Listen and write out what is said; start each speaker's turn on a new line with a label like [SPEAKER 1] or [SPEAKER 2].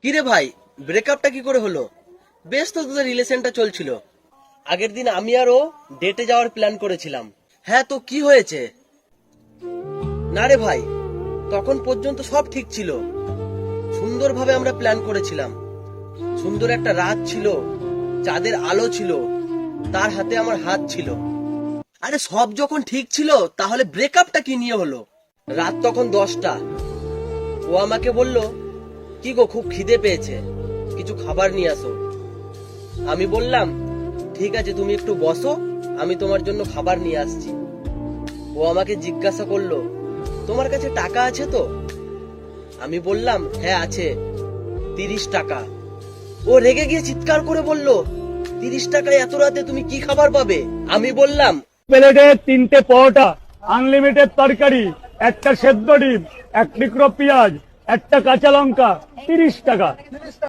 [SPEAKER 1] কিরে ভাই, ব্রেকআপটা কি করে হলো? বেশ তো তোদের রিলেশনটা চলছিল। আগের দিন আমি আর ও ডেটে যাওয়ার প্ল্যান করেছিলাম। হ্যাঁ, তো কি হয়েছে? না রে ভাই, তখন পর্যন্ত সব ঠিক ছিল। সুন্দরভাবে আমরা প্ল্যান করেছিলাম। সুন্দর একটা রাত ছিল, চাঁদের আলো ছিল, তার হাতে আমার হাত ছিল। আরে সব যখন ঠিক ছিল, তাহলে ব্রেকআপটা কি নিয়ে হলো? রাত তখন 10টা। ও আমাকে বলল, কি গো, খুব খিদে পেয়েছে, কিছু খাবার নিয়ে আসো। আমি বললাম, ঠিক আছে, তুমি একটু বসো, আমি তোমার জন্য খাবার নিয়ে আসছি। ও আমাকে জিজ্ঞাসা করলো, তোমার কাছে টাকা আছে তো? আমি বললাম, হ্যাঁ আছে, 30 টাকা। ও রেগে গিয়ে চিৎকার করে বলল, 30 টাকায় এত রাতে তুমি কি খাবার পাবে? আমি বললাম,
[SPEAKER 2] প্লেটে 3টে পরোটা, আনলিমিটেড তরকারি, একটা সেদ্ধ ডিম, এক টুকরো পেঁয়াজ, একটা কাঁচা লঙ্কা, 30 টাকা।